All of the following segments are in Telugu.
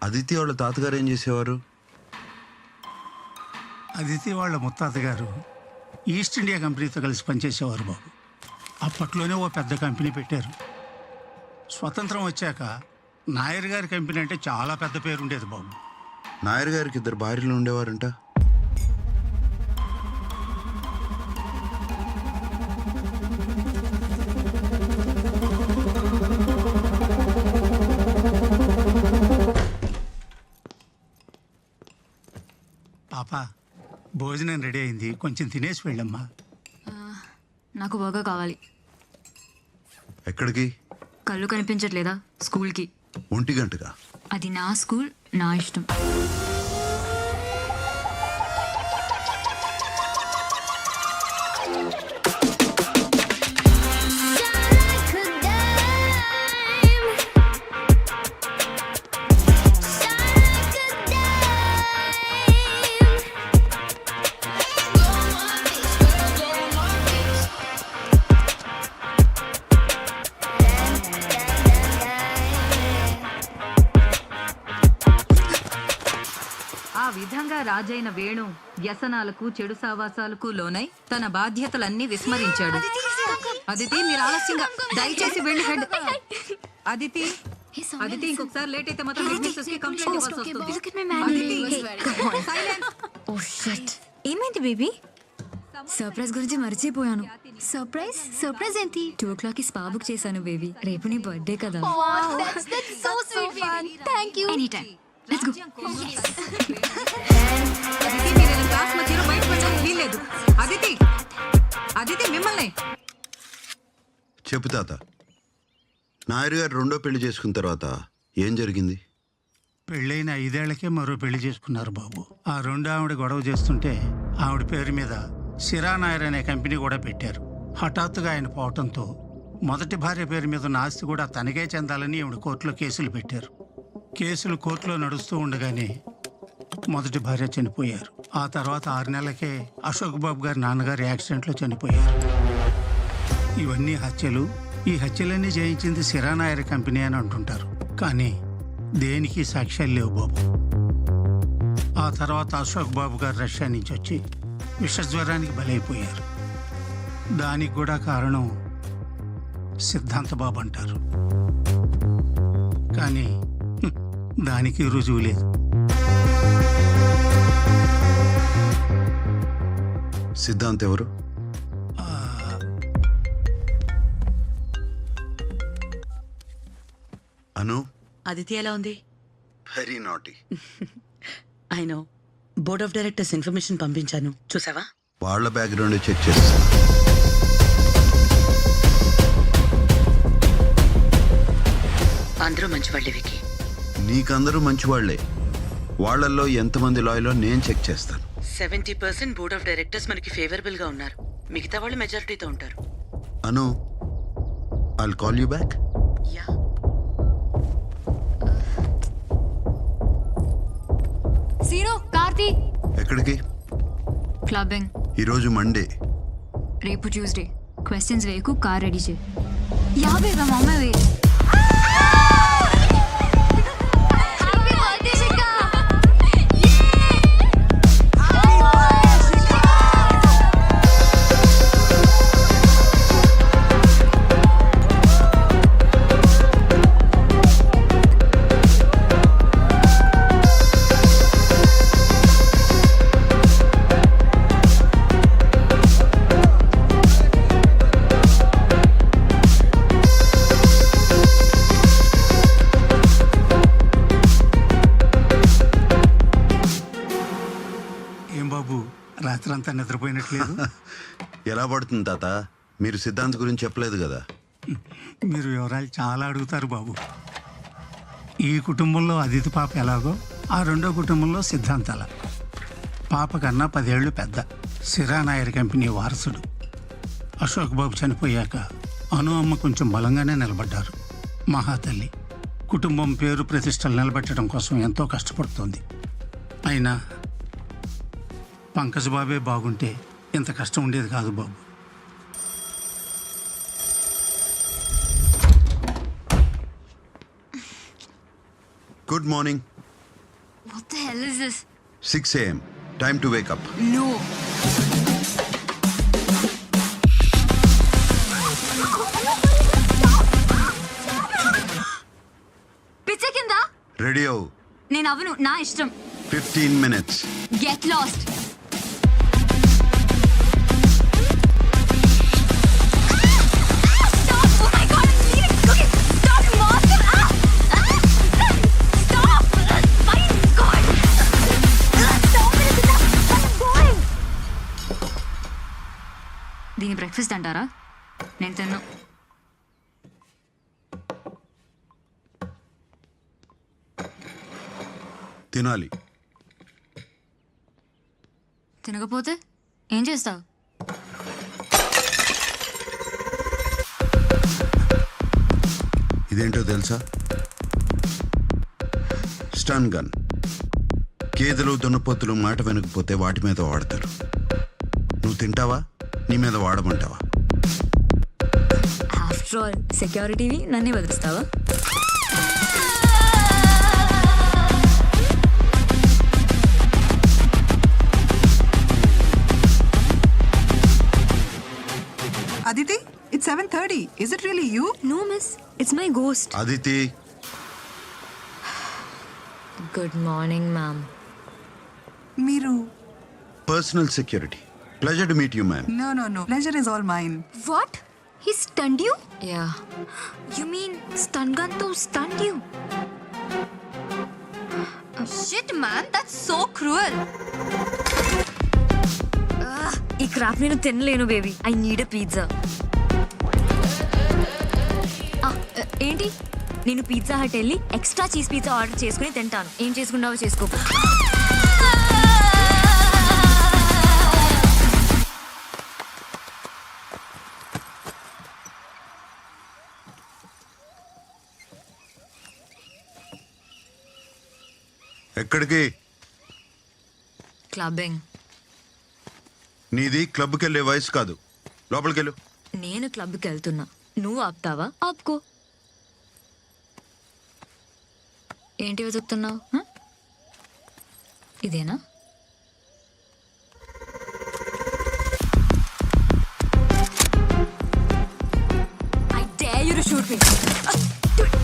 అదితి వాళ్ళ తాతగారు ఏం చేసేవారు? అదితి వాళ్ళ ముత్తాత గారు ఈస్ట్ ఇండియా కంపెనీతో కలిసి పనిచేసేవారు బాబు. అప్పట్లోనే ఓ పెద్ద కంపెనీ పెట్టారు. స్వతంత్రం వచ్చాక నాయర్ గారి కంపెనీ అంటే చాలా పెద్ద పేరు ఉండేది బాబు. నాయర్ గారికి 2 భార్యలు ఉండేవారంట. పాప, భోజనం రెడీ అయింది, కొంచెం తినేసి వెళ్ళమ్మా. నాకు బాగా కావాలి. ఎక్కడికి? కళ్ళు కనిపించట్లేదా? స్కూల్కి. 1 గంటగా? అది నా స్కూల్, నా ఇష్టం. ఆ విధంగా రాజైన వేణు వ్యసనాలకు, చెడు సావాసాలకు లోనై తన బాధ్యతలన్నీ విస్మరించాడు. అదితి, మీరు ఆలస్యంగా, దయచేసి వెళ్ళి హెడ్. అదితి, అదితి, ఇంకొకసారి లేట్ అయితే మాత్రం హెడ్ మిస్ట్రెస్ కి కంప్లైంట్ ఇవ్వాల్సి వస్తుంది. Oh shit. ఏమైంది బేబీ? సర్ప్రైజ్ గురించి మర్చిపోయాను. సర్ప్రైజ్ ఏంటి? 2 o'clock కి స్పా బుక్ చేశాను బేబీ. రేపు నీ బర్త్డే కదా. That's so fun. Thank you. Anytime. Let's go. Aditi, మీరు ఇలా క్లాస్ మధ్యలో బయటకు వెళ్ళడానికి వీల్లేదు. అదితి, అదితి, మిమ్మల్ని. చెప్పు తాత. నాయర్ గారు 2వ పెళ్లి చేసుకున్న తర్వాత ఏం జరిగింది? పెళ్ళైన 5 ఏళ్లకే మరో పెళ్లి చేసుకున్నారు బాబు. ఆ 2 ఆవిడ గొడవ చేస్తుంటే ఆవిడ పేరు మీద సిరా నాయర్ అనే కంపెనీ కూడా పెట్టారు. హఠాత్తుగా ఆయన పోవటంతో మొదటి భార్య పేరు మీద ఉన్న ఆస్తి కూడా తనకే చెందాలని ఆవిడ కోర్టులో కేసులు పెట్టారు. కేసులు కోర్టులో నడుస్తూ ఉండగానే మొదటి భార్య చనిపోయారు. ఆ తర్వాత 6 నెలలకే అశోక్ బాబు గారి నాన్నగారు యాక్సిడెంట్లో చనిపోయారు. ఇవన్నీ హత్యలు. ఈ హత్యలన్నీ జయించింది సిరా నాయర్ కంపెనీ అని అంటుంటారు, కానీ దేనికి సాక్ష్యాలు లేవు బాబు. ఆ తర్వాత అశోక్ బాబు గారు రష్యా నుంచి వచ్చి విషజ్వరానికి బలైపోయారు. దానికి కూడా కారణం సిద్ధాంత బాబు అంటారు, కానీ దానికి రుజువు లేదు. సిద్ధాంత్ ఎవరు? అను. అదితి ఎలా ఉంది? Very naughty. I know. Board of directors information పంపించాను, చూసావా? వాళ్ళ బ్యాక్గ్రౌండ్ చెక్ చేస్తాను. అందరూ మంచివాళ్ళే వికి. నీకందరూ మంచివాళ్లే. వాళ్ళల్లో ఎంతమంది లాయలో నేను చెక్ చేస్తాను. 70% బోర్డ్ ఆఫ్ డైరెక్టర్స్ మనకి ఫేవరబుల్ గా ఉన్నారు. మిగతా వాళ్ళు మెజారిటీతో ఉంటారు. Anu, I'll call you back. Yeah. Seenu, Karthi. ఎక్కడికి? క్లబ్బింగ్. ఈరోజు మండే. రేపు ట్యూస్డే. క్వశ్చన్స్ వేయకు, కార్ రెడీ చేయి. యాభైగా మా అమ్మాయి. రాత్రంతా నిద్రపోయినట్లేదు. ఎలా పడుతుంది తాత? మీరు సిద్ధాంత్ గురించి చెప్పలేదు కదా. మీరు వివరాలు చాలా అడుగుతారు బాబు. ఈ కుటుంబంలో అదితి పాప ఎలాగో ఆ 2వ కుటుంబంలో సిద్ధాంతాల. పాప కన్నా 10 ఏళ్ళు పెద్ద. సిరా నాయర్ కంపెనీ వారసుడు. అశోక్ బాబు చనిపోయాక అను అమ్మ కొంచెం బలంగానే నిలబడ్డారు. మహాతల్లి కుటుంబం పేరు ప్రతిష్టలు నిలబెట్టడం కోసం ఎంతో కష్టపడుతోంది. అయినా పంకజ్ బాబే బాగుంటే ఇంత కష్టం ఉండేది కాదు బాబు. Good morning. What the hell is this? 6 a.m. Time to wake up. No. పిచ్చ కింద Ready అవ్వు. నేను అవను, నా ఇష్టం. 15 minutes. Get lost. దీని బ్రేక్ఫాస్ట్ అంటారా? నేను తిన్ను. తినాలి. తినకపోతే ఏం చేస్తావు? ఇదేంటో తెలుసా? Stun gun. గేదెలు దున్నపోతులు మాట వెనకపోతే వాటి మీద వాడతారు. నువ్వు తింటావా? నీ మీద వాడమంటావా? ఆఫ్టర్ ఆల్ సెక్యూరిటీవి నన్నే బదిలిస్తావా? Aditi, it's 7:30. Is it really you? No, miss. It's my ghost. Aditi, Good morning, ma'am. Miru. Personal security. Pleasure to meet you ma'am. No. Pleasure is all mine. What? He stunned you? Yeah. You mean stun gun to stunned you? Shit, man. That's so cruel. ఈ క్రాప్ నేను తినలేను baby. I need a pizza. ఏంటి? నేను పిజ్జా హట్ వెళ్ళి ఎక్స్ట్రా చీజ్ పిజ్జా ఆర్డర్ చేసుకుని తింటాను. ఏం చేసుకుంటావో చేసుకో. ఎక్కడికి? క్లబ్బింగ్. నీది క్లబ్కి వెళ్ళే వయసు కాదు. లోపలికి వెళ్ళు. నేను క్లబ్కి వెళ్తున్నా, నువ్వు ఆపుతావా? ఆపుకో. ఏంటి వెతుకుతున్నావు? ఇదేనా? I dare you to shoot me. Dude,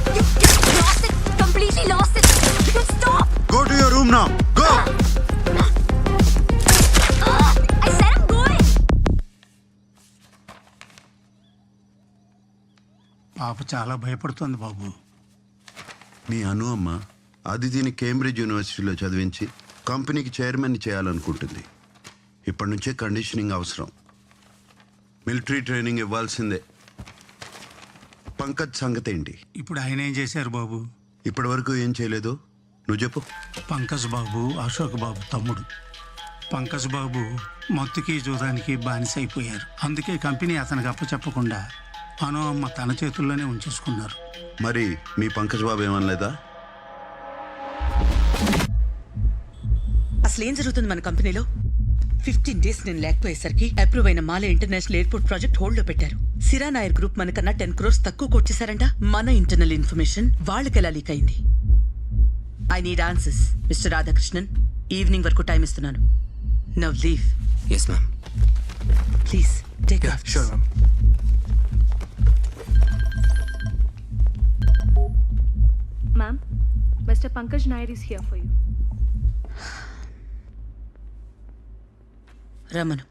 you lost it. Completely lost it. Dude, stop. Go to your room now. Go. I said I'm going. పాప చాలా భయపడుతోంది బాబు. మీ అను అమ్మ అదితిని కేంబ్రిడ్జ్ యూనివర్సిటీలో చదివించి కంపెనీకి చైర్మన్ చేయాలనుకుంటుంది. ఇప్పటి నుంచే కండిషనింగ్ అవసరం. మిలిటరీ ట్రైనింగ్ ఇవ్వాల్సిందే. పంకజ్ సంగతి ఏంటి? ఇప్పుడు ఆయన ఏం చేశారు బాబు? ఇప్పటి వరకు ఏం చేయలేదు. నువ్వు చెప్పు. పంకజ్ బాబు అశోక్ బాబు తమ్ముడు. పంకజ్ బాబు మత్తుకి జూదానికి బానిసైపోయారు. అందుకే కంపెనీ అతనికి అప్పచెప్పకుండా అను అమ్మ తన చేతుల్లోనే ఉంచేసుకున్నారు. మరి మీ పంకజ్ బాబు ఏమనలేదా? అసలు ఏం జరుగుతుంది మన కంపెనీలో? 15 days నేను లేకపోయేసరికి అప్రూవ్ అయిన మాలే ఇంటర్నేషనల్ ఎయిర్పోర్ట్ ప్రాజెక్ట్ హోల్డ్ లో పెట్టారు. సిరా నాయర్ గ్రూప్ మనకన్నా 10 crores తక్కువ కొట్టేశారంట. మన ఇంటర్నల్ ఇన్ఫర్మేషన్ వాళ్ళకి ఎలా లీక్ అయింది? I need answers mister Radhakrishnan. Evening వరకు టైం ఇస్తున్నాను. Now leave. Yes, ma'am. Please take Yeah, sure, ma'am. Ma'am, Mr. Pankaj Nair is here for you. రమను.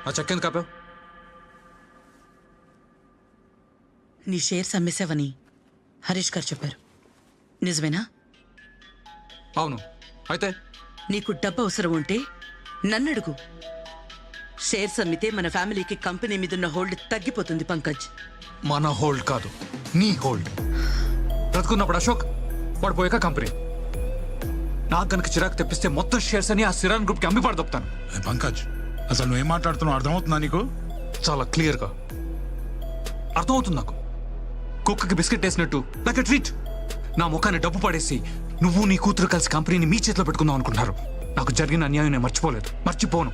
ఆ చెక్ ఎందుకు ఆపావు? నీ షేర్స్ అమ్మేశావని హరీష్ గారు చెప్పారు. నిజమేనా? అవును. అయితే నీకు డబ్బు అవసరం ఉంటే నన్ను అడుగు. షేర్స్ అమ్మితే మన ఫ్యామిలీకి కంపెనీ మీదున్న హోల్డ్ తగ్గిపోతుంది పంకజ్. మన హోల్డ్ కాదు, నీ హోల్డ్. బ్రతుకున్నప్పుడు అశోక్, వాడు పోయాక కంపెనీ. నాకు కనుక చిరాకు తెప్పిస్తే మొత్తం షేర్స్ అని ఆ సిరాన్ గ్రూప్కి అమ్మి పడదొప్పుతాను. పంకజ్, అసలు నువ్వేం మాట్లాడుతున్నావు అర్థమవుతుందా నీకు? చాలా క్లియర్గా అర్థమవుతుంది నాకు. కుక్కకి బిస్కెట్ వేసినట్టు నాకు ట్రీట్. నా ముఖాన్ని డబ్బు పడేసి నువ్వు నీ కూతురు కలిసి కంపెనీని మీ చేతిలో పెట్టుకుందాం అనుకుంటున్నారు. నాకు జరిగిన అన్యాయం నేను మర్చిపోలేదు, మర్చిపోను.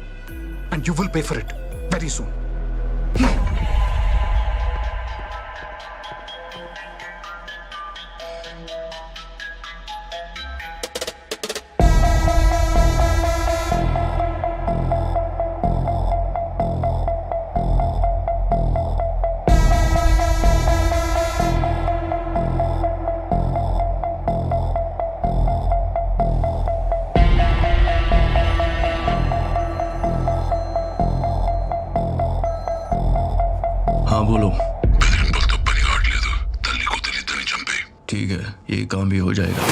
And you will pay for it very soon. हाँ बोलो. బెదిరింపులతో పని కావట్లేదు. తల్లి కూతురు ఇద్దరిని చంపే. ठीक है, ये काम भी हो जाएगा.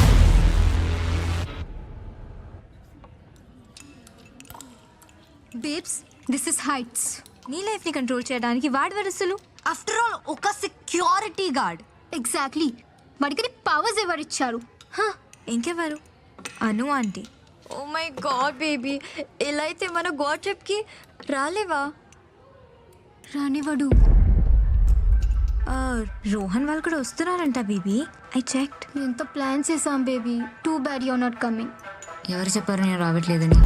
Babes this is heights. నీ లైఫ్ ని కంట్రోల్ చేయడానికి వాడి వరుసలు. ఆఫ్టర్ ఆల్ ఒక సెక్యూరిటీ గార్డ్. ఎగ్జాక్ట్లీ. వాడికి పవర్స్ ఎవరిచ్చారు? ఇంకెవరు? Anu aunty. Oh my god baby, ఇలా అయితే మన గాడ్ ట్రిప్కి రాలేవా? రానివాడు. రోహన్ వాళ్ళు కూడా వస్తున్నారంట బేబీ. I checked. ఎంత ప్లాన్ చేసాం baby. Too bad you're not coming. ఎవరు చెప్పారు నేను రావట్లేదని?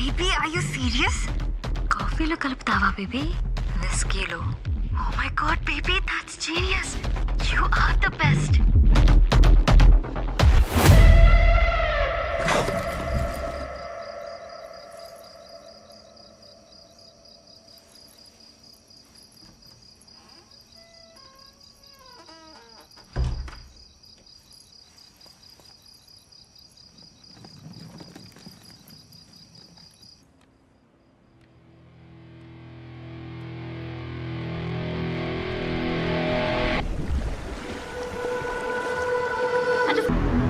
Baby are you serious? కాఫీలో కలుపుతావా బేబీ? విస్కీలో? Oh my god baby, that's genius. You are the best.